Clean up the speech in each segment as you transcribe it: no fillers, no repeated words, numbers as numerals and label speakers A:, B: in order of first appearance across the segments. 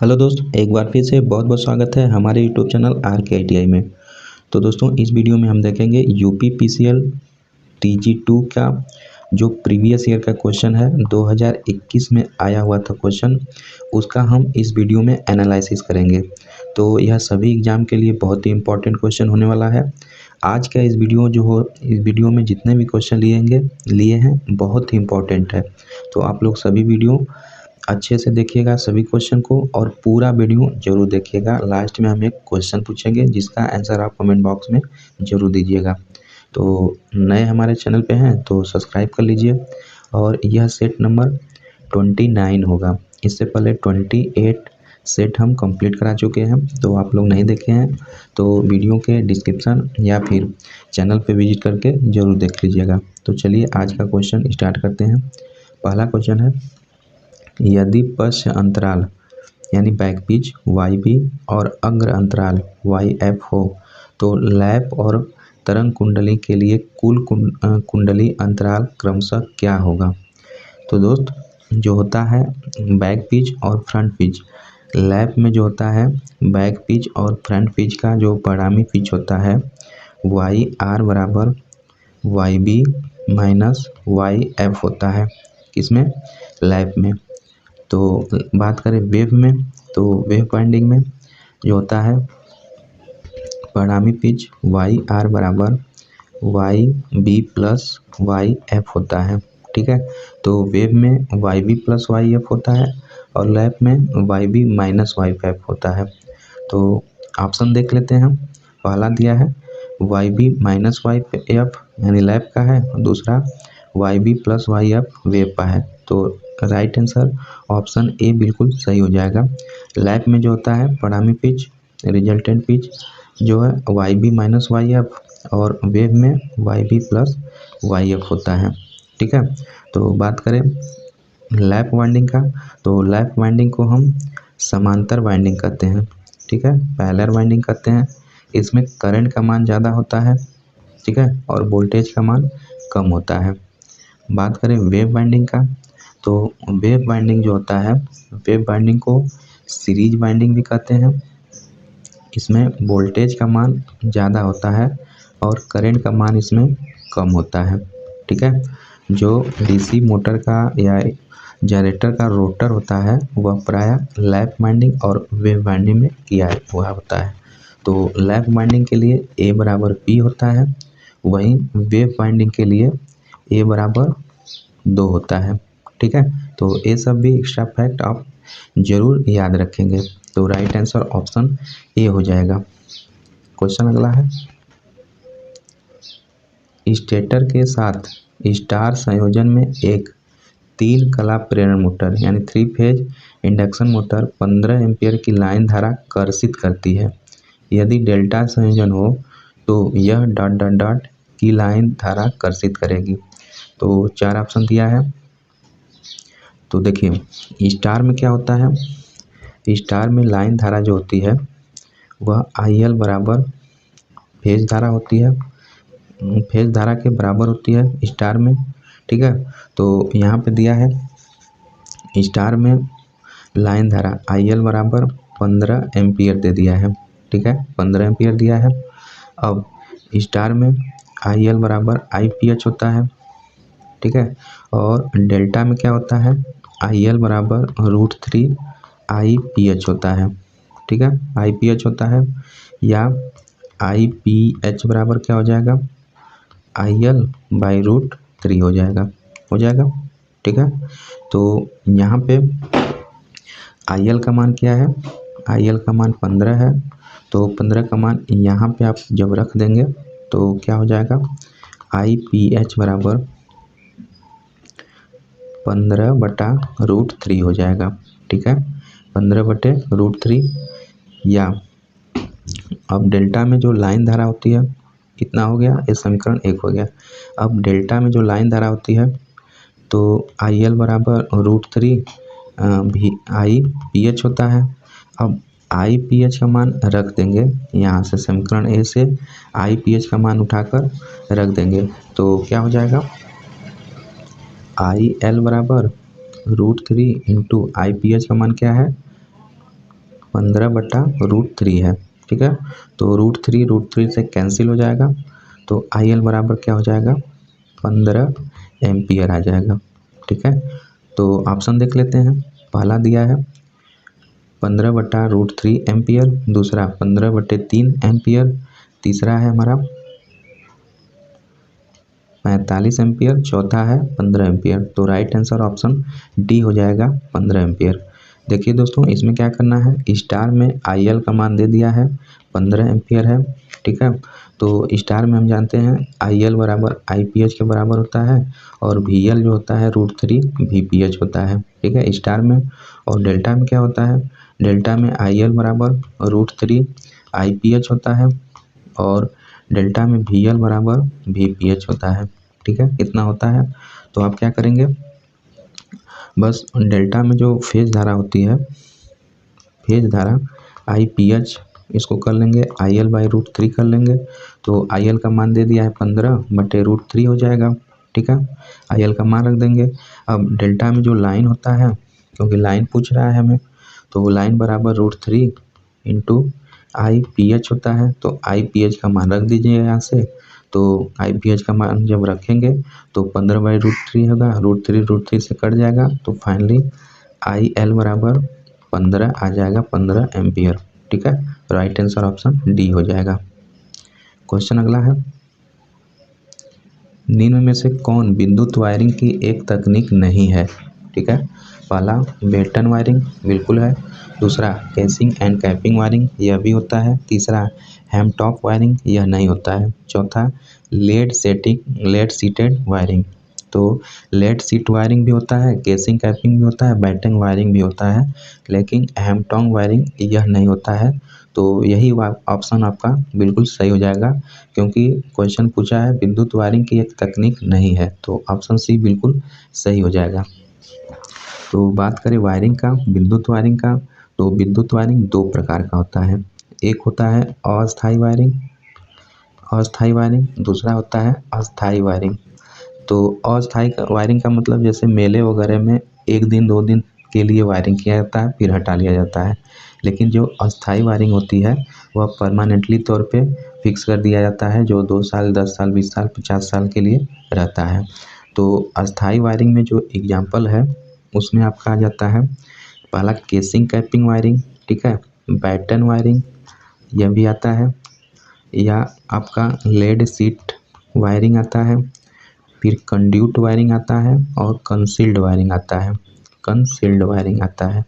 A: Hello दोस्त, एक बार फिर से बहुत बहुत स्वागत है हमारे यूट्यूब चैनल RK ITI में। तो दोस्तों, इस वीडियो में हम देखेंगे यूपी PCL TG2 का जो प्रीवियस ईयर का क्वेश्चन है 2021 में आया हुआ था क्वेश्चन, उसका हम इस वीडियो में एनालिसिस करेंगे। तो यह सभी एग्ज़ाम के लिए बहुत ही इम्पोर्टेंट क्वेश्चन होने वाला है। आज का इस वीडियो में जितने भी क्वेश्चन लिए हैं बहुत ही इम्पोर्टेंट है। तो आप लोग सभी वीडियो अच्छे से देखिएगा सभी क्वेश्चन को, और पूरा वीडियो जरूर देखिएगा। लास्ट में हम एक क्वेश्चन पूछेंगे जिसका आंसर आप कमेंट बॉक्स में जरूर दीजिएगा। तो नए हमारे चैनल पे हैं तो सब्सक्राइब कर लीजिए। और यह सेट नंबर 29 होगा। इससे पहले 28 सेट हम कंप्लीट करा चुके हैं, तो आप लोग नहीं देखे हैं तो वीडियो के डिस्क्रिप्शन या फिर चैनल पे विजिट करके ज़रूर देख लीजिएगा। तो चलिए आज का क्वेश्चन स्टार्ट करते हैं। पहला क्वेश्चन है, यदि पश्च अंतराल यानी बैक पिच YB और अग्र अंतराल YF हो तो लैप और तरंग कुंडली के लिए कुल कुंडली अंतराल क्रमशः क्या होगा। तो दोस्त, जो होता है बैक पिच और फ्रंट पिच, लैप में जो होता है बैक पिच और फ्रंट पिच का जो परिणामी पिच होता है YR बराबर YB माइनस YF होता है। किसमें? लैप में। तो बात करें वेव में, तो वेव वाइंडिंग में जो होता है परिणामी पिच YR बराबर YB प्लस YF होता है। ठीक है, तो वेव में YB प्लस YF होता है और लैप में YB माइनस YF होता है। तो ऑप्शन देख लेते हैं। पहला दिया है YB माइनस YF यानी लैप का है, और दूसरा YB प्लस YF वेव का है। तो राइट आंसर ऑप्शन ए बिल्कुल सही हो जाएगा। लैप में जो होता है परिणामी पिच रिजल्टेंट पिच जो है YB माइनस YF, और वेव में YB प्लस YF होता है। ठीक है, तो बात करें लैप वाइंडिंग का, तो लैप वाइंडिंग को हम समांतर वाइंडिंग कहते हैं। ठीक है, पैरेलल वाइंडिंग कहते हैं। इसमें करंट का मान ज़्यादा होता है, ठीक है, और वोल्टेज का मान कम होता है। बात करें वेव वाइंडिंग का, तो वेव वाइंडिंग जो होता है, वेव वाइंडिंग को सीरीज वाइंडिंग भी कहते हैं। इसमें वोल्टेज का मान ज़्यादा होता है और करंट का मान इसमें कम होता है। ठीक है, जो DC मोटर का या जनरेटर का रोटर होता है वह प्रायः लैप वाइंडिंग और वेव वाइंडिंग में किया हुआ होता है। तो लैप वाइंडिंग के लिए A बराबर P होता है, वहीं वेव वाइंडिंग के लिए A बराबर 2 होता है। ठीक है, तो ये सब भी एक्स्ट्रा फैक्ट आप जरूर याद रखेंगे। तो राइट आंसर ऑप्शन ए हो जाएगा। क्वेश्चन अगला है, स्टेटर के साथ स्टार संयोजन में एक 3 कला प्रेरण मोटर यानी 3 फेज इंडक्शन मोटर 15 एम्पियर की लाइन धारा कर्षित करती है। यदि डेल्टा संयोजन हो तो यह डॉट डॉट डॉट की लाइन धारा कर्षित करेगी। तो 4 ऑप्शन दिया है। तो देखिए, स्टार में क्या होता है, स्टार में लाइन धारा जो होती है वह IL बराबर फेज धारा होती है, फेज धारा के बराबर होती है स्टार में। ठीक है, तो यहाँ पे दिया है स्टार में लाइन धारा IL बराबर 15 एम्पियर दे दिया है। ठीक है, 15 एम्पियर दिया है। अब स्टार में IL बराबर IPH होता है। ठीक है, और डेल्टा में क्या होता है IL बराबर √3 IPH होता है। ठीक है, IPH होता है, या IPH बराबर क्या हो जाएगा IL बाई √3 हो जाएगा। ठीक है, तो यहाँ पे IL का मान क्या है, IL का मान 15 है, तो 15 का मान यहाँ पे आप जब रख देंगे तो क्या हो जाएगा IPH बराबर 15/√3 हो जाएगा। ठीक है, 15/√3, या अब डेल्टा में जो लाइन धारा होती है कितना हो गया, ये समीकरण 1 हो गया। अब डेल्टा में जो लाइन धारा होती है तो IL बराबर √3 भी IPH होता है। अब IPH का मान रख देंगे, यहाँ से समीकरण A से IPH का मान उठाकर रख देंगे तो क्या हो जाएगा IL बराबर √3 इंटू IPH का मान क्या है 15/√3 है। ठीक है, तो √3 से कैंसिल हो जाएगा, तो IL बराबर क्या हो जाएगा, 15 एम्पियर आ जाएगा। ठीक है, तो ऑप्शन देख लेते हैं। पहला दिया है 15/√3 एम्पियर, दूसरा 15/3 एम्पियर, तीसरा है हमारा 45 एम्पियर, चौथा है 15 एम्पियर। तो राइट आंसर ऑप्शन डी हो जाएगा 15 एम्पियर। देखिए दोस्तों, इसमें क्या करना है, स्टार में IL का मान दे दिया है 15 एम्पियर है। ठीक है, तो स्टार में हम जानते हैं IL बराबर IPH के बराबर होता है, और VL जो होता है √3 VPH होता है। ठीक है, स्टार में। और डेल्टा में क्या होता है, डेल्टा में IL बराबर √3 IPH होता है, और डेल्टा में VL बराबर VPH होता है। ठीक है, इतना होता है। तो आप क्या करेंगे, बस डेल्टा में जो फेज धारा होती है, फेज धारा IPH, इसको कर लेंगे IL/√3 कर लेंगे, तो IL का मान दे दिया है 15/√3 हो जाएगा। ठीक है, IL का मान रख देंगे। अब डेल्टा में जो लाइन होता है, क्योंकि लाइन पूछ रहा है हमें, तो लाइन बराबर √3 इंटू IPH होता है, तो IPH का मान रख दीजिए यहाँ से। तो IPH का मान जब रखेंगे तो 15/√3 होगा, √3 से कट जाएगा, तो फाइनली IL बराबर 15 आ जाएगा, 15 एम्पियर। ठीक है, राइट आंसर ऑप्शन डी हो जाएगा। क्वेश्चन अगला है, निम्न में से कौन विद्युत वायरिंग की एक तकनीक नहीं है। ठीक है, पहला बेल्टन वायरिंग बिल्कुल है, दूसरा केसिंग एंड कैपिंग वायरिंग यह भी होता है, तीसरा हैम टॉप वायरिंग यह नहीं होता है, चौथा लेड सीटेड वायरिंग। तो लेड सीट वायरिंग भी होता है, केसिंग कैपिंग भी होता है, बेल्टन वायरिंग भी होता है, लेकिन हैम टॉप वायरिंग यह नहीं होता है। तो यही ऑप्शन आपका बिल्कुल सही हो जाएगा, क्योंकि क्वेश्चन पूछा है विद्युत वायरिंग की एक तकनीक नहीं है, तो ऑप्शन सी बिल्कुल सही हो जाएगा। तो बात करें वायरिंग का, विद्युत वायरिंग का, तो विद्युत वायरिंग दो प्रकार का होता है। एक होता है अस्थायी वायरिंग, दूसरा होता है अस्थायी वायरिंग। तो अस्थायी वायरिंग का मतलब जैसे मेले वगैरह में 1 दिन 2 दिन के लिए वायरिंग किया जाता है, फिर हटा लिया जाता है। लेकिन जो अस्थायी वायरिंग होती है वह परमानेंटली तौर पे फिक्स कर दिया जाता है, जो 2 साल 10 साल 20 साल 50 साल के लिए रहता है। तो अस्थायी वायरिंग में जो एग्जाम्पल है उसमें आपका आ जाता है, पहला केसिंग कैपिंग वायरिंग। ठीक है, बैटन वायरिंग यह भी आता है, या आपका लेड सीट वायरिंग आता है, फिर कंड्यूट वायरिंग आता है, और कंसील्ड वायरिंग आता है।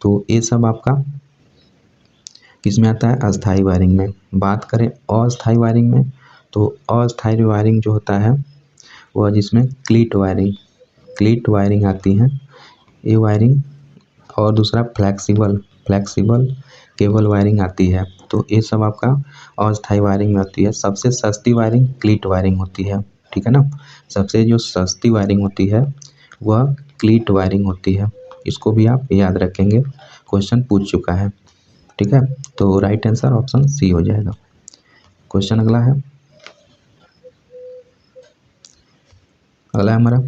A: तो ये सब आपका किस में आता है, अस्थायी वायरिंग में। बात करें अस्थायी वायरिंग में, तो अस्थायी वायरिंग जो होता है वह जिसमें क्लीट वायरिंग आती है, ये वायरिंग, और दूसरा फ्लेक्सिबल केबल वायरिंग आती है। तो ये सब आपका अस्थायी वायरिंग में होती है। सबसे सस्ती वायरिंग क्लीट वायरिंग होती है। ठीक है ना, सबसे जो सस्ती वायरिंग होती है वह क्लीट वायरिंग होती है। इसको भी आप याद रखेंगे, क्वेश्चन पूछ चुका है। ठीक है, तो राइट आंसर ऑप्शन सी हो जाएगा। क्वेश्चन अगला है, अगला है हमारा,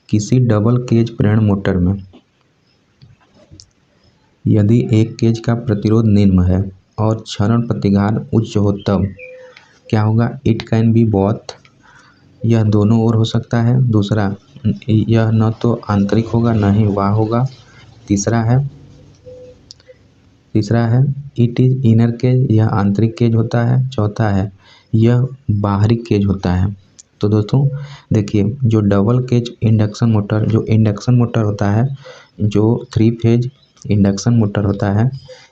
A: किसी डबल केज प्रेरण मोटर में यदि एक केज का प्रतिरोध निम्न है और क्षरण प्रतिघात उच्च हो तब क्या होगा, इट कैन बी बोथ, यह दोनों ओर हो सकता है। दूसरा, यह न तो आंतरिक होगा न ही बाह्य होगा। तीसरा है इट इज इनर केज, यह आंतरिक केज होता है। चौथा है यह बाहरी केज होता है। तो दोस्तों देखिए, जो डबल केज इंडक्शन मोटर होता है, जो 3 फेज इंडक्शन मोटर होता है,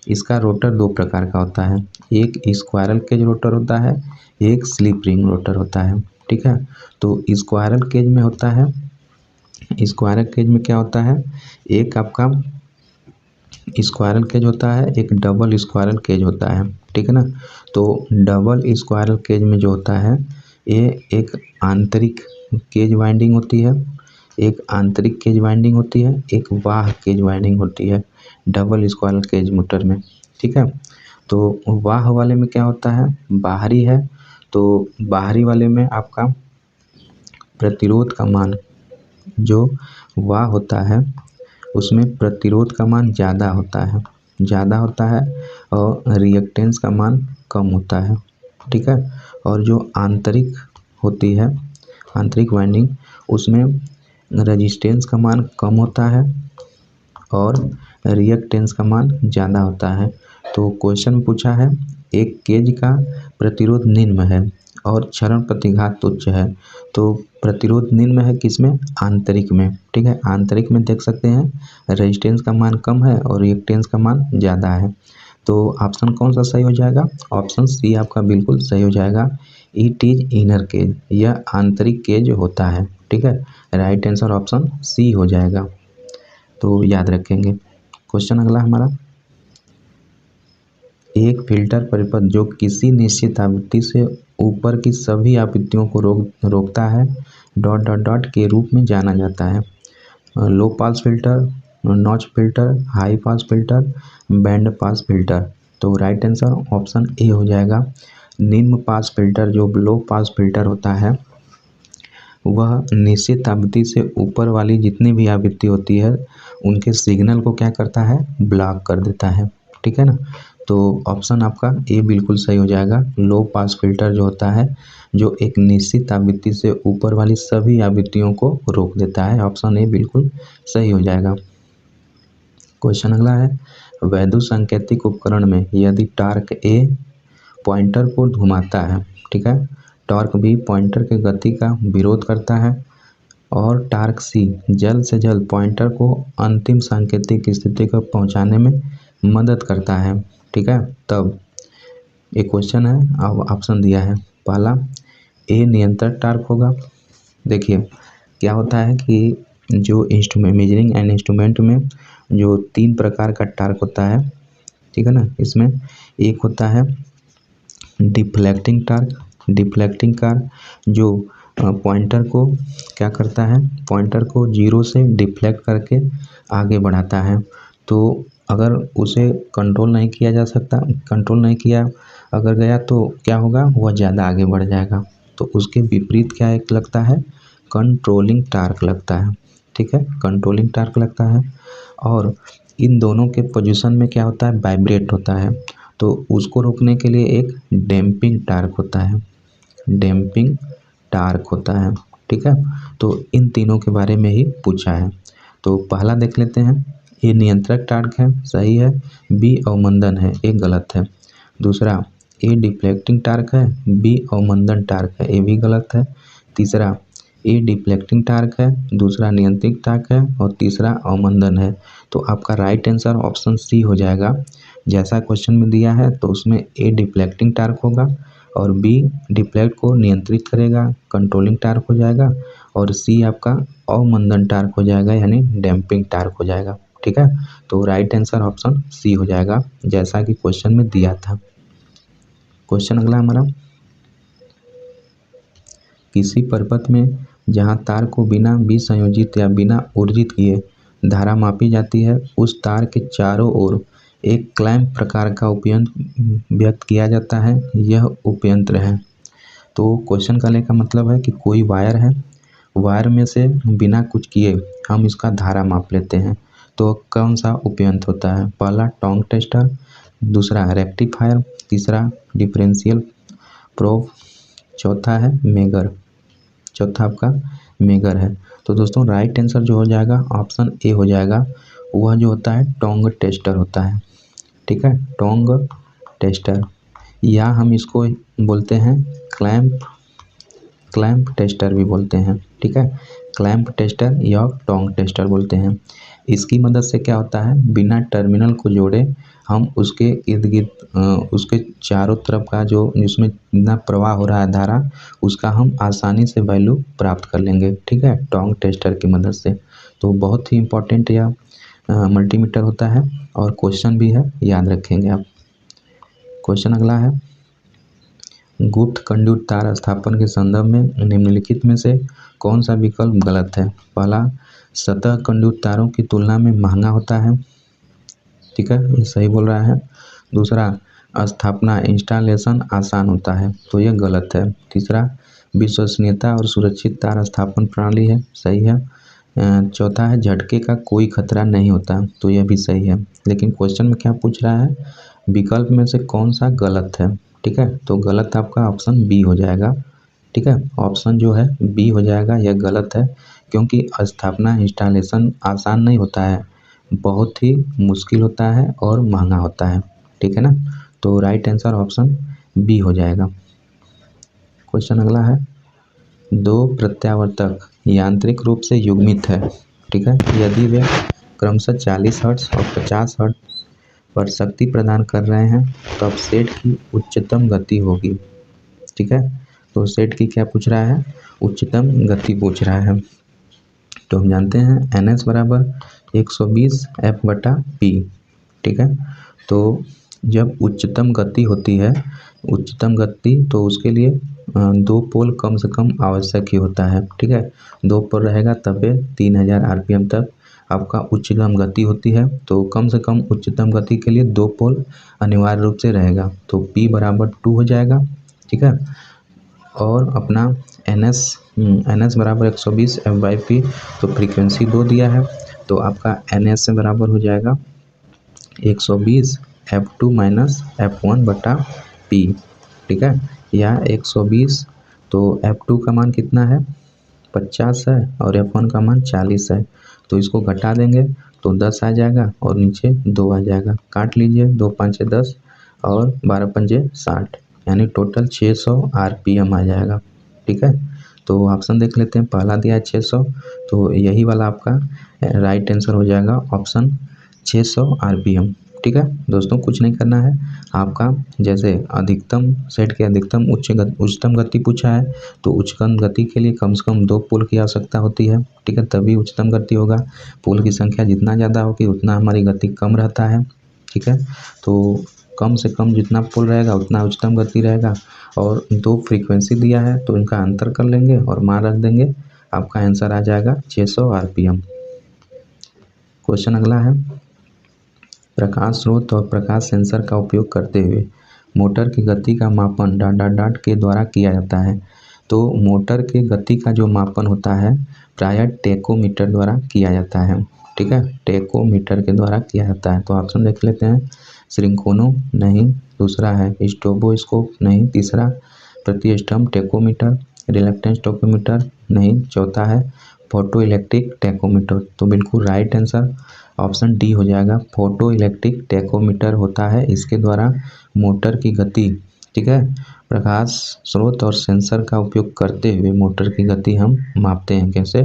A: इसका रोटर दो प्रकार का होता है, एक स्क्वायरल केज रोटर होता है, एक स्लिप रिंग रोटर होता है। ठीक है, तो स्क्वायरल केज में क्या होता है, एक आपका स्क्वायरल केज होता है, एक डबल स्क्वायरल केज होता है। ठीक है ना, तो डबल स्क्वायरल केज में जो होता है, ये एक आंतरिक केज वाइंडिंग होती है, एक बाह्य केज वाइंडिंग होती है डबल स्क्वायरल केज मोटर में। ठीक है, तो बाह्य वाले में क्या होता है, बाहरी है, तो बाहरी वाले में आपका प्रतिरोध का मान, जो वाह होता है उसमें प्रतिरोध का मान ज़्यादा होता है। ज़्यादा होता है और रिएक्टेंस का मान कम होता है। ठीक है, और जो आंतरिक होती है, आंतरिक वाइंडिंग, उसमें रेजिस्टेंस का मान कम होता है और रिएक्टेंस का मान ज़्यादा होता है। तो क्वेश्चन पूछा है एक केज का प्रतिरोध निम्न है और क्षरण प्रतिघात उच्च है। तो प्रतिरोध निम्न है किसमें? आंतरिक में। ठीक है, आंतरिक में देख सकते हैं रेजिस्टेंस का मान कम है और रिएक्टेंस का मान ज़्यादा है। तो ऑप्शन कौन सा सही हो जाएगा? ऑप्शन सी आपका बिल्कुल सही हो जाएगा। इट इज इनर केज, यह आंतरिक केज होता है। ठीक है, राइट आंसर ऑप्शन सी हो जाएगा। तो याद रखेंगे। क्वेश्चन अगला हमारा, एक फिल्टर परिपथ जो किसी निश्चित आवृत्ति से ऊपर की सभी आवृत्तियों को रोकता है डॉट डॉट डॉट के रूप में जाना जाता है। Low pass filter, notch filter, high pass filter, band pass filter. तो राइट आंसर ऑप्शन ए हो जाएगा। निम्न पास फिल्टर जो लो पास फिल्टर होता है वह निश्चित आवृत्ति से ऊपर वाली जितनी भी आवृत्ति होती है उनके सिग्नल को क्या करता है? ब्लॉक कर देता है। ठीक है ना, तो ऑप्शन आपका ए बिल्कुल सही हो जाएगा। लो पास फिल्टर जो होता है जो एक निश्चित आवृत्ति से ऊपर वाली सभी आवृत्तियों को रोक देता है। ऑप्शन ए बिल्कुल सही हो जाएगा। क्वेश्चन अगला है, वैद्युत सांकेतिक उपकरण में यदि टार्क ए पॉइंटर को घुमाता है, ठीक है, टॉर्क बी पॉइंटर की गति का विरोध करता है और टार्क सी जल्द से जल्द पॉइंटर को अंतिम सांकेतिक स्थिति को पहुंचाने में मदद करता है। ठीक है, तब एक क्वेश्चन है, अब ऑप्शन दिया है। पहला ए नियंत्रण टार्क होगा। देखिए क्या होता है कि जो इंस्ट्रूमेंट मेजरिंग एंड इंस्ट्रूमेंट में जो 3 प्रकार का टार्क होता है, ठीक है ना, इसमें एक होता है डिफ्लेक्टिंग टार्क। डिफ्लेक्टिंग टार्क जो पॉइंटर को क्या करता है? पॉइंटर को जीरो से डिफ्लेक्ट करके आगे बढ़ाता है। तो अगर उसे कंट्रोल नहीं किया जा सकता, कंट्रोल नहीं किया अगर गया तो क्या होगा? वह ज़्यादा आगे बढ़ जाएगा। तो उसके विपरीत क्या एक लगता है? कंट्रोलिंग टार्क लगता है। ठीक है, कंट्रोलिंग टार्क लगता है। और इन दोनों के पोजीशन में क्या होता है? वाइब्रेट होता है। तो उसको रोकने के लिए एक डैम्पिंग टार्क होता है। डैम्पिंग टार्क होता है। ठीक है, तो इन तीनों के बारे में ही पूछा है। तो पहला देख लेते हैं। ए नियंत्रक टार्क है, सही है। बी अवमंदन है, ये गलत है। दूसरा ए डिफ्लेक्टिंग टार्क है, बी अवमंदन टार्क है, ये भी गलत है। तीसरा ए डिफ्लेक्टिंग टार्क है, दूसरा नियंत्रित टार्क है और तीसरा अवमंदन है। तो आपका राइट आंसर ऑप्शन सी हो जाएगा। जैसा क्वेश्चन में दिया है तो उसमें ए डिफ्लेक्टिंग टार्क होगा और बी डिफ्लेक्ट को नियंत्रित करेगा, कंट्रोलिंग टार्क हो जाएगा, और सी आपका अवमंदन टार्क हो जाएगा यानी डैम्पिंग टार्क हो जाएगा। ठीक है, तो राइट आंसर ऑप्शन सी हो जाएगा जैसा कि क्वेश्चन में दिया था। क्वेश्चन अगला हमारा, किसी परिपथ में जहां तार को बिना विसंयोजित या बिना ऊर्जित किए धारा मापी जाती है उस तार के चारों ओर एक क्लैंप प्रकार का उपयंत्र व्यक्त किया जाता है। यह उपयंत्र है। तो क्वेश्चन का लेकर मतलब है कि कोई वायर है, वायर में से बिना कुछ किए हम इसका धारा माप लेते हैं। तो कौन सा उपयंत्र होता है? पहला टोंग टेस्टर, दूसरा रेक्टिफायर, तीसरा डिफरेंशियल प्रोब, चौथा है मेगर। चौथा आपका मेगर है। तो दोस्तों राइट आंसर जो हो जाएगा ऑप्शन ए हो जाएगा। वह जो होता है टोंग टेस्टर होता है। ठीक है, टोंग टेस्टर, या हम इसको बोलते हैं क्लैंप टेस्टर भी बोलते हैं। ठीक है, क्लैंप टेस्टर या टोंग टेस्टर बोलते हैं। इसकी मदद से क्या होता है? बिना टर्मिनल को जोड़े हम उसके इर्द गिर्द उसके चारों तरफ का जो जिसमें जितना प्रवाह हो रहा है धारा, उसका हम आसानी से वैल्यू प्राप्त कर लेंगे। ठीक है, टोंग टेस्टर की मदद से। तो बहुत ही इम्पोर्टेंट यह मल्टीमीटर होता है और क्वेश्चन भी है, याद रखेंगे आप। क्वेश्चन अगला है, गुप्त कंडक्ट तार स्थापन के संदर्भ में निम्नलिखित में से कौन सा विकल्प गलत है? पहला, सतह कंडक्ट तारों की तुलना में महंगा होता है। ठीक है, ये सही बोल रहा है। दूसरा, स्थापना इंस्टॉलेशन आसान होता है, तो यह गलत है। तीसरा, विश्वसनीयता और सुरक्षित तार स्थापन प्रणाली है, सही है। चौथा है झटके का कोई खतरा नहीं होता, तो यह भी सही है। लेकिन क्वेश्चन में क्या पूछ रहा है, विकल्प में से कौन सा गलत है। ठीक है, तो गलत आपका ऑप्शन बी हो जाएगा। ठीक है, ऑप्शन जो है बी हो जाएगा, यह गलत है, क्योंकि स्थापना इंस्टॉलेशन आसान नहीं होता है, बहुत ही मुश्किल होता है और महंगा होता है। ठीक है ना, तो राइट आंसर ऑप्शन बी हो जाएगा। क्वेश्चन अगला है, दो प्रत्यावर्तक यांत्रिक रूप से युग्मित है। ठीक है, यदि वे क्रमशः 40 हर्ट्ज और 50 हर्ट्ज पर शक्ति प्रदान कर रहे हैं तो अब सेट की उच्चतम गति होगी। ठीक है, तो सेट की क्या पूछ रहा है, उच्चतम गति पूछ रहा है। तो हम जानते हैं NS बराबर 120 F/P। ठीक है, तो जब उच्चतम गति होती है, उच्चतम गति, तो उसके लिए दो पोल कम से कम आवश्यक ही होता है। ठीक है, दो पोल रहेगा तब 3000 RPM तक आपका उच्चतम गति होती है। तो कम से कम उच्चतम गति के लिए दो पोल अनिवार्य रूप से रहेगा, तो P बराबर 2 हो जाएगा। ठीक है, और अपना NS बराबर 120 F/P, तो फ्रीक्वेंसी 2 दिया है, तो आपका NS से बराबर हो जाएगा 120 F2 माइनस F1/P। ठीक है, या 120, तो F2 का मान कितना है 50 है और F1 का मान 40 है, तो इसको घटा देंगे तो 10 आ जाएगा और नीचे 2 आ जाएगा। काट लीजिए, 2 5 10 और 12 5 60, यानी टोटल 600 RPM आ जाएगा। ठीक है, तो ऑप्शन देख लेते हैं, पहला दिया है 600, तो यही वाला आपका राइट आंसर हो जाएगा, ऑप्शन 600 RPM। ठीक है दोस्तों, कुछ नहीं करना है आपका, जैसे अधिकतम सेट के अधिकतम उच्चतम गति पूछा है, तो उच्चतम गति के लिए कम से कम 2 पोल की आवश्यकता होती है। ठीक है, तभी उच्चतम गति होगा। पोल की संख्या जितना ज़्यादा होगी उतना हमारी गति कम रहता है। ठीक है, तो कम से कम जितना पोल रहेगा उतना उच्चतम गति रहेगा, और 2 फ्रीक्वेंसी दिया है तो इनका अंतर कर लेंगे और मान रख देंगे, आपका आंसर आ जाएगा 600 RPM। क्वेश्चन अगला है, प्रकाश स्रोत और प्रकाश सेंसर का उपयोग करते हुए मोटर की गति का मापन ... के द्वारा किया जाता है। तो मोटर के गति का जो मापन होता है प्रायः टेकोमीटर द्वारा किया जाता है। ठीक है, टेकोमीटर के द्वारा किया जाता है। तो ऑप्शन देख लेते हैं, श्रृंखोनो नहीं, दूसरा है स्ट्रोबोस्कोप नहीं, तीसरा प्रतिष्ठम टेकोमीटर, रिलक्टेंस टेकोमीटर नहीं, चौथा है फोटो इलेक्ट्रिक टेकोमीटर। तो बिल्कुल राइट आंसर ऑप्शन डी हो जाएगा, फोटो इलेक्ट्रिक टेकोमीटर होता है, इसके द्वारा मोटर की गति, ठीक है, प्रकाश स्रोत और सेंसर का उपयोग करते हुए मोटर की गति हम मापते हैं। कैसे,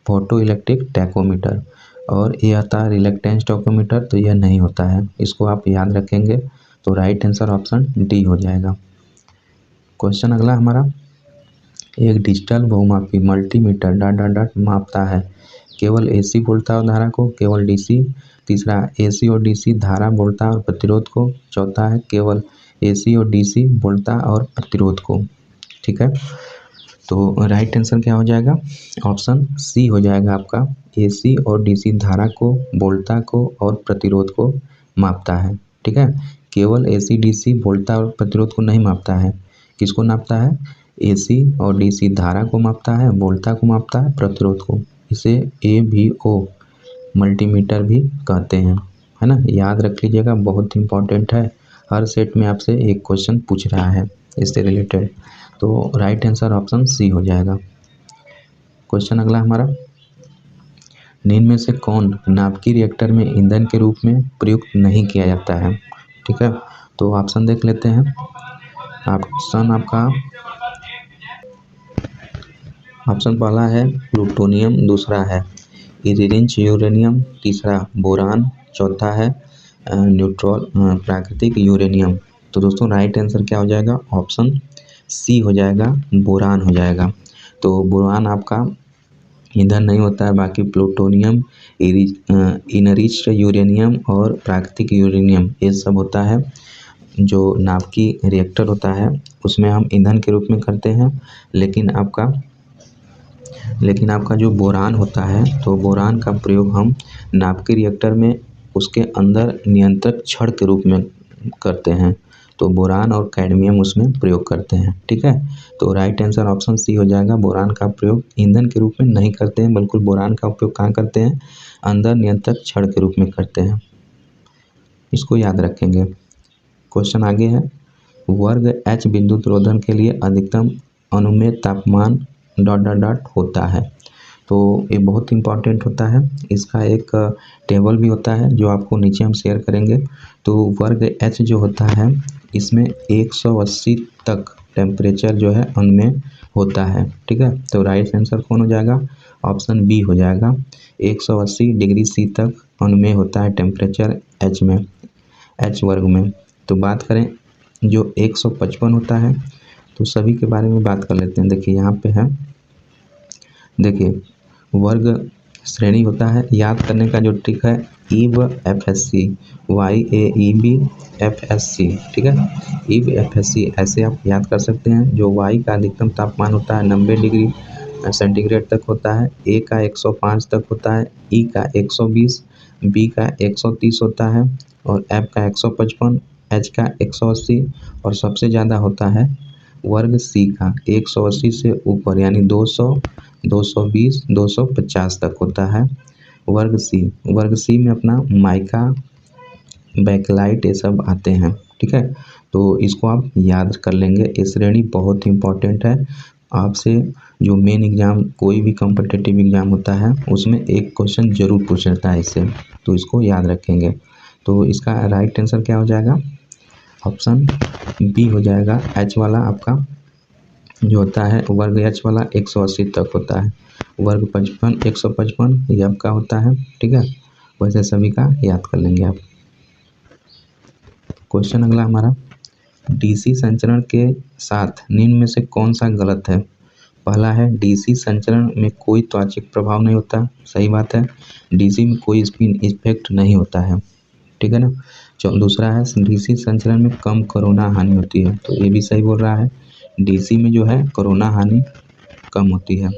A: फोटो इलेक्ट्रिक टेकोमीटर। और यह था रिलक्टेंस टेकोमीटर, तो यह नहीं होता है, इसको आप याद रखेंगे। तो राइट आंसर ऑप्शन डी हो जाएगा। क्वेश्चन अगला हमारा, एक डिजिटल बहुमापी मल्टीमीटर ... मापता है केवल AC वोल्टेज और धारा को, केवल DC, तीसरा AC और DC धारा वोल्टेज और प्रतिरोध को, चौथा है केवल AC और DC वोल्टेज और प्रतिरोध को। ठीक है, तो राइट आंसर क्या हो जाएगा, ऑप्शन सी हो जाएगा आपका, AC और DC धारा को, वोल्टेज को और प्रतिरोध को मापता है। ठीक है, केवल AC DC वोल्टेज और प्रतिरोध को नहीं मापता है, किसको नापता है, AC और DC धारा को मापता है, वोल्टेज को मापता है, प्रतिरोध को। इसे AVO मल्टीमीटर भी कहते हैं, है ना, याद रख लीजिएगा, बहुत इंपॉर्टेंट है। हर सेट में आपसे एक क्वेश्चन पूछ रहा है इससे रिलेटेड। तो राइट आंसर ऑप्शन सी हो जाएगा। क्वेश्चन अगला हमारा, निम्न में से कौन नाभिकीय रिएक्टर में ईंधन के रूप में प्रयुक्त नहीं किया जाता है। ठीक है, तो ऑप्शन देख लेते हैं। ऑप्शन पहला है प्लूटोनियम, दूसरा है इरिंच यूरेनियम, तीसरा बोरान, चौथा है न्यूट्रॉन प्राकृतिक यूरेनियम। तो दोस्तों राइट आंसर क्या हो जाएगा, ऑप्शन सी हो जाएगा, बोरान हो जाएगा। तो बोरान आपका ईंधन नहीं होता है, बाकी प्लूटोनियम, इनरिच्ड यूरेनियम और प्राकृतिक यूरेनियम ये सब होता है। जो नाभिकीय रिएक्टर होता है उसमें हम ईंधन के रूप में करते हैं, लेकिन आपका जो बोरान होता है, तो बोरान का प्रयोग हम नाभिकीय रिएक्टर में उसके अंदर नियंत्रक छड़ के रूप में करते हैं। तो बोरान और कैडमियम उसमें प्रयोग करते हैं। ठीक है, तो राइट आंसर ऑप्शन सी हो जाएगा। बोरान का प्रयोग ईंधन के रूप में नहीं करते हैं, बल्कि बोरान का उपयोग कहाँ करते हैं, अंदर नियंत्रक छड़ के रूप में करते हैं। इसको याद रखेंगे। क्वेश्चन आगे है, वर्ग H विद्युत रोधन के लिए अधिकतम अनुमेय तापमान ... होता है। तो ये बहुत इंपॉर्टेंट होता है। इसका एक टेबल भी होता है जो आपको नीचे हम शेयर करेंगे। तो वर्ग H जो होता है इसमें 180 तक टेम्परेचर जो है अनुमेय होता है। ठीक है, तो राइट आंसर कौन हो जाएगा, ऑप्शन बी हो जाएगा। 180 डिग्री सी तक अनुमेय होता है टेम्परेचर H में, H वर्ग में। तो बात करें जो 155 होता है, तो सभी के बारे में बात कर लेते हैं। देखिए यहाँ पे है, देखिए वर्ग श्रेणी होता है। याद करने का जो ट्रिक है, ईब FSC, YAEB FSC। ठीक है, ईब FSC ऐसे आप याद कर सकते हैं। जो Y का अधिकतम तापमान होता है 90 डिग्री सेंटीग्रेड तक होता है, A का 105 तक होता है, E का 120, B का 130 होता है और F का 155, H का 180 और सबसे ज़्यादा होता है वर्ग C का 180 से ऊपर, यानी 200, 220, 250 तक होता है वर्ग C। वर्ग C में अपना माइका, बैकलाइट ये सब आते हैं। ठीक है, तो इसको आप याद कर लेंगे। ये श्रेणी बहुत इंपॉर्टेंट है। आपसे जो मेन एग्ज़ाम, कोई भी कॉम्पिटिटिव एग्ज़ाम होता है उसमें एक क्वेश्चन जरूर पूछ लेता है इससे, तो इसको याद रखेंगे। तो इसका राइट आंसर क्या हो जाएगा, ऑप्शन बी हो जाएगा। H वाला आपका जो होता है वर्ग H वाला 180 तक होता है, वर्ग 55 155 ये आपका होता है। ठीक है, वैसे सभी का याद कर लेंगे आप। क्वेश्चन अगला हमारा, DC संचरण के साथ निम्न में से कौन सा गलत है। पहला है, DC संचरण में कोई त्वचाक प्रभाव नहीं होता। सही बात है, DC में कोई स्पिन इफेक्ट नहीं होता है। ठीक है ना। दूसरा है, DC संचरण में कम कोरोना हानि होती है। तो ये भी सही बोल रहा है, DC में जो है कोरोना हानि कम होती है।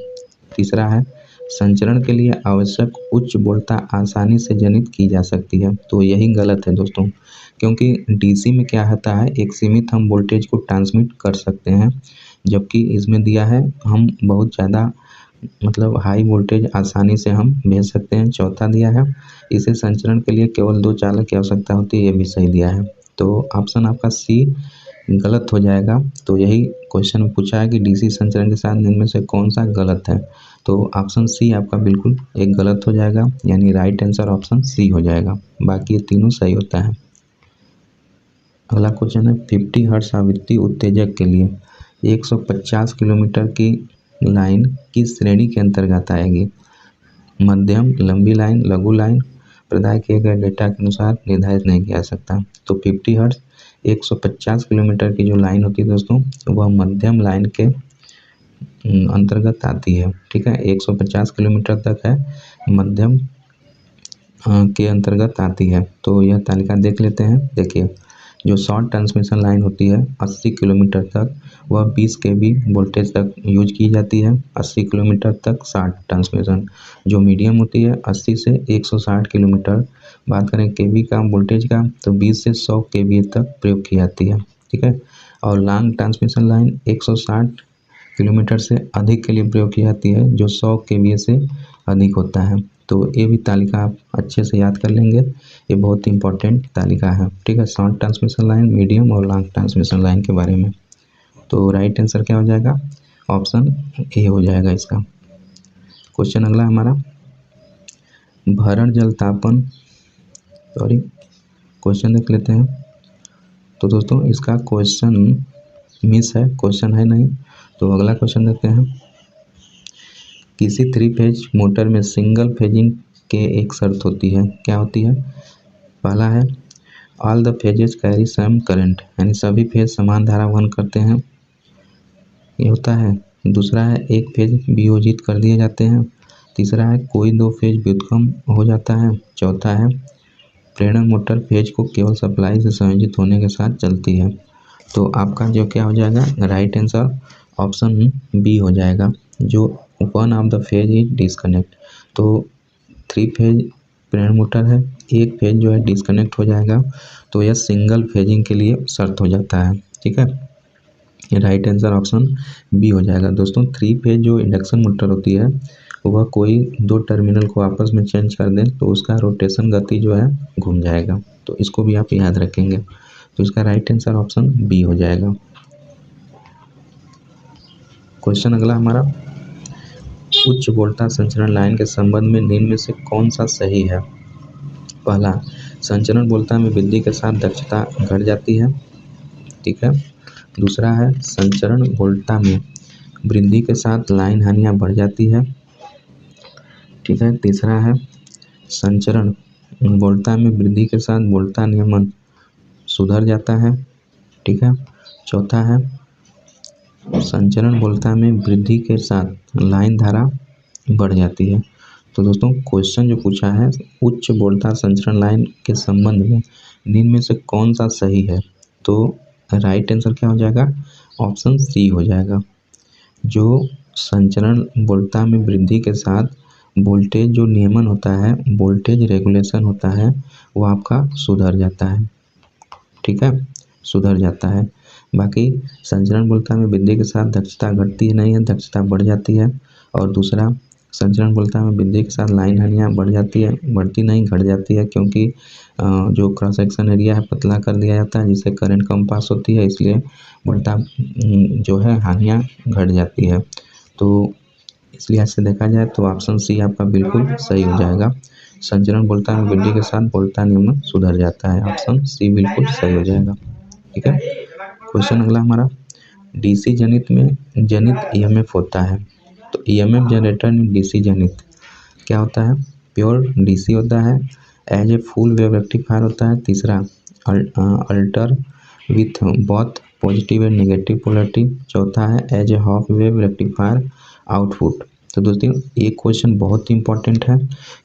A: तीसरा है, संचरण के लिए आवश्यक उच्च वोल्टता आसानी से जनित की जा सकती है। तो यही गलत है दोस्तों, क्योंकि DC में क्या होता है, एक सीमित हम वोल्टेज को ट्रांसमिट कर सकते हैं, जबकि इसमें दिया है हम बहुत ज़्यादा मतलब हाई वोल्टेज आसानी से हम भेज सकते हैं। चौथा दिया है, इसे संचरण के लिए केवल 2 चालक की आवश्यकता होती है। ये भी सही दिया है। तो ऑप्शन आपका सी गलत हो जाएगा। तो यही क्वेश्चन में पूछा है कि DC संचरण के साथ इनमें से कौन सा गलत है। तो ऑप्शन सी आपका बिल्कुल एक गलत हो जाएगा, यानी राइट आंसर ऑप्शन सी हो जाएगा। बाकी ये तीनों सही होता है। अगला क्वेश्चन है, 50 हर्ट्ज आवृत्ति उत्तेजक के लिए 150 किलोमीटर की लाइन किस श्रेणी के अंतर्गत आएगी। मध्यम, लंबी लाइन, लघु लाइन। प्रदान किए गए डेटा के अनुसार निर्धारित नहीं किया जा सकता। तो 50 हर्ट्ज 150 किलोमीटर की जो लाइन होती है दोस्तों, वह मध्यम लाइन के अंतर्गत आती है। ठीक है, 150 किलोमीटर तक है, मध्यम के अंतर्गत आती है। तो यह तालिका देख लेते हैं। देखिए, जो शॉर्ट ट्रांसमिशन लाइन होती है 80 किलोमीटर तक, वह 20 kV वोल्टेज तक यूज की जाती है। 80 किलोमीटर तक शॉर्ट ट्रांसमिशन। जो मीडियम होती है 80 से 160 किलोमीटर। बात करें kV का, वोल्टेज का, तो 20 से 100 kV तक प्रयोग की जाती है। ठीक है, और लॉन्ग ट्रांसमिशन लाइन 160 किलोमीटर से अधिक के लिए प्रयोग की जाती है, जो 100 kV से अधिक होता है। तो ये भी तालिका आप अच्छे से याद कर लेंगे, ये बहुत इंपॉर्टेंट तालिका है। ठीक है, शॉर्ट ट्रांसमिशन लाइन, मीडियम और लॉन्ग ट्रांसमिशन लाइन के बारे में। तो राइट आंसर क्या हो जाएगा, ऑप्शन ए हो जाएगा इसका। क्वेश्चन अगला हमारा, भरण जल तापन, क्वेश्चन देख लेते हैं। तो दोस्तों इसका क्वेश्चन मिस है, क्वेश्चन है नहीं। तो अगला क्वेश्चन देखते हैं। किसी 3 फेज मोटर में सिंगल फेजिंग के एक शर्त होती है, क्या होती है। पहला है, all the phases carry same current, यानी सभी फेज समान धारा वहन करते हैं, ये होता है। दूसरा है, एक फेज वियोजित कर दिए जाते हैं। तीसरा है, कोई 2 फेज व्युत्क्रम हो जाता है। चौथा है, प्रेरण मोटर फेज को केवल सप्लाई से संयोजित होने के साथ चलती है। तो आपका जो क्या हो जाएगा, राइट आंसर ऑप्शन बी हो जाएगा, जो 1 of the phase is disconnect. तो 3 फेज प्रेरण मोटर है, एक फेज जो है डिस्कनेक्ट हो जाएगा तो यह सिंगल फेजिंग के लिए शर्त हो जाता है। ठीक है, राइट आंसर ऑप्शन बी हो जाएगा। दोस्तों 3 फेज जो इंडक्शन मोटर होती है वह कोई 2 टर्मिनल को आपस में चेंज कर दें तो उसका रोटेशन गति जो है घूम जाएगा, तो इसको भी आप याद रखेंगे। तो इसका राइट आंसर ऑप्शन बी हो जाएगा। क्वेश्चन अगला हमारा, उच्च वोल्टेज संचरण लाइन के संबंध में निम्न में से कौन सा सही है? पहला, संचरण वोल्टेज में वृद्धि के साथ दक्षता घट जाती है। ठीक है, दूसरा है संचरण वोल्टेज में वृद्धि के साथ लाइन हानियाँ बढ़ जाती है। ठीक है, तीसरा है संचरण वोल्टेज में वृद्धि के साथ वोल्टेज नियमन सुधर जाता है। ठीक है, चौथा है संचरण वोल्टेज में वृद्धि के साथ लाइन धारा बढ़ जाती है। तो दोस्तों क्वेश्चन जो पूछा है, उच्च वोल्टेज संचरण लाइन के संबंध में निम्न में से कौन सा सही है? तो राइट आंसर क्या हो जाएगा? ऑप्शन सी हो जाएगा। जो संचरण वोल्टेज में वृद्धि के साथ वोल्टेज जो नियमन होता है, वोल्टेज रेगुलेशन होता है, वो आपका सुधर जाता है। ठीक है, सुधर जाता है। बाकी संचरण वोल्टेज में वृद्धि के साथ दक्षता घटती नहीं है, दक्षता बढ़ जाती है। और दूसरा, संचरण वोल्टेज में वृद्धि के साथ लाइन हानियाँ बढ़ जाती है, बढ़ती नहीं घट जाती है, क्योंकि जो क्रॉस सेक्शन एरिया है पतला कर दिया जाता है जिससे करंट कम पास होती है, इसलिए वोल्टेज जो है हानियाँ घट जाती है। तो इसलिए ऐसे देखा जाए तो ऑप्शन सी आपका बिल्कुल सही हो जाएगा। संचरण वोल्टेज में वृद्धि के साथ वोल्टेज नियमन सुधर जाता है, ऑप्शन सी बिल्कुल सही हो जाएगा। ठीक है, क्वेश्चन अगला हमारा, डीसी जनित में जनित ईएमएफ होता है। तो ईएमएफ जनरेटर में डीसी जनित क्या होता है? प्योर डीसी होता है, as a full wave rectifier होता है। तीसरा, alter with both positive and negative polarity. चौथा है as a half wave rectifier output. तो दोस्तों एक क्वेश्चन बहुत ही इंपॉर्टेंट है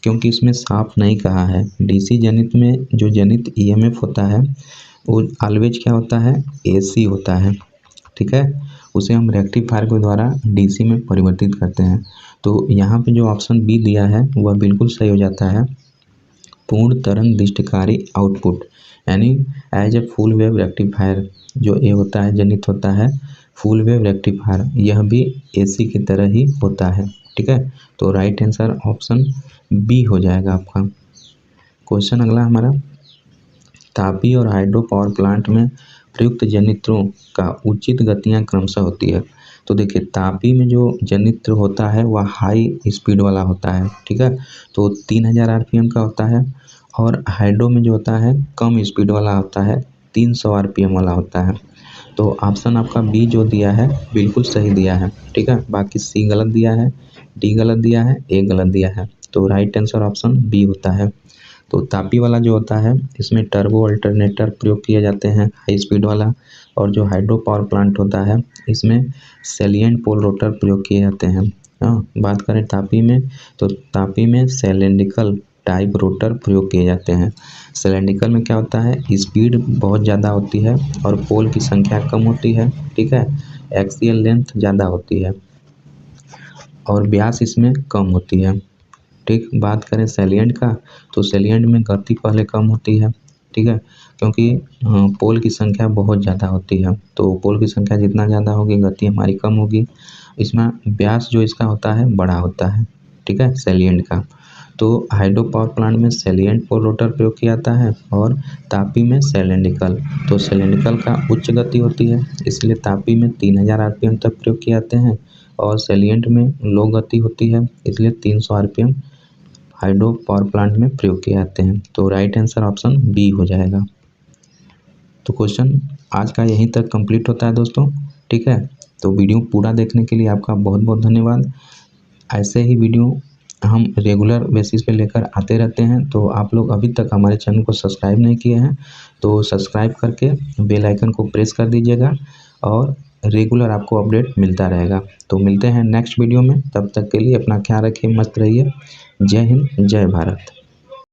A: क्योंकि इसमें साफ नहीं कहा है। डीसी जनित में जो जनित ईएमएफ होता है वो ऑलवेज क्या होता है? एसी होता है। ठीक है, उसे हम रेक्टिफायर के द्वारा डीसी में परिवर्तित करते हैं। तो यहाँ पे जो ऑप्शन बी दिया है वह बिल्कुल सही हो जाता है। पूर्ण तरंग दृष्टिकारी आउटपुट, यानी as a full wave rectifier जो ए होता है, जनित होता है फुल वेव रेक्टिफायर, यह भी एसी की तरह ही होता है। ठीक है, तो राइट आंसर ऑप्शन बी हो जाएगा आपका। क्वेश्चन अगला हमारा, तापी और हाइड्रो पावर प्लांट में प्रयुक्त जनित्रों का उचित गतियां क्रमशः होती है। तो देखिए तापी में जो जनित्र होता है वह हाई स्पीड वाला होता है। ठीक है, तो 3000 आरपीएम का होता है। और हाइड्रो में जो होता है कम स्पीड वाला होता है, 300 आरपीएम वाला होता है। तो ऑप्शन आपका बी जो दिया है बिल्कुल सही दिया है। ठीक है, बाकी सी गलत दिया है, डी गलत दिया है, ए गलत दिया है। तो राइट आंसर ऑप्शन बी होता है। तो तापी वाला जो होता है इसमें टर्बो अल्टरनेटर प्रयोग किए जाते हैं, हाई स्पीड वाला। और जो हाइड्रो पावर प्लांट होता है इसमें सैलिएंट पोल रोटर प्रयोग किए जाते हैं। बात करें तापी में, तो तापी में सिलेंड्रिकल टाइप रोटर प्रयोग किए जाते हैं। सिलेंड्रिकल में क्या होता है? स्पीड बहुत ज़्यादा होती है और पोल की संख्या कम होती है। ठीक है, एक्सियल लेंथ ज़्यादा होती है और व्यास इसमें कम होती है। ठीक, बात करें सैलिएंट का, तो सैलिएंट में गति पहले कम होती है। ठीक है, क्योंकि पोल की संख्या बहुत ज़्यादा होती है, तो पोल की संख्या जितना ज़्यादा होगी गति हमारी कम होगी। इसमें व्यास जो इसका होता है बड़ा होता है। ठीक है, सैलिएंट का। तो हाइड्रो पावर प्लांट में सैलिएंट पोल रोटर प्रयोग किया जाता है और तापी में सिलेंड्रिकल। तो सिलेंड्रिकल का उच्च गति होती है, इसलिए तापी में 3000 आरपीएम तक प्रयोग किए जाते हैं और सैलिएंट में लो गति होती है, इसलिए 300 आरपीएम हाइड्रो पावर प्लांट में प्रयोग किए जाते हैं। तो राइट आंसर ऑप्शन बी हो जाएगा। तो क्वेश्चन आज का यहीं तक कंप्लीट होता है दोस्तों। ठीक है, तो वीडियो पूरा देखने के लिए आपका बहुत बहुत धन्यवाद। ऐसे ही वीडियो हम रेगुलर बेसिस पे लेकर आते रहते हैं। तो आप लोग अभी तक हमारे चैनल को सब्सक्राइब नहीं किए हैं तो सब्सक्राइब करके बेल आइकन को प्रेस कर दीजिएगा और रेगुलर आपको अपडेट मिलता रहेगा। तो मिलते हैं नेक्स्ट वीडियो में, तब तक के लिए अपना ख्याल रखिए, मस्त रहिए। जय हिंद, जय भारत।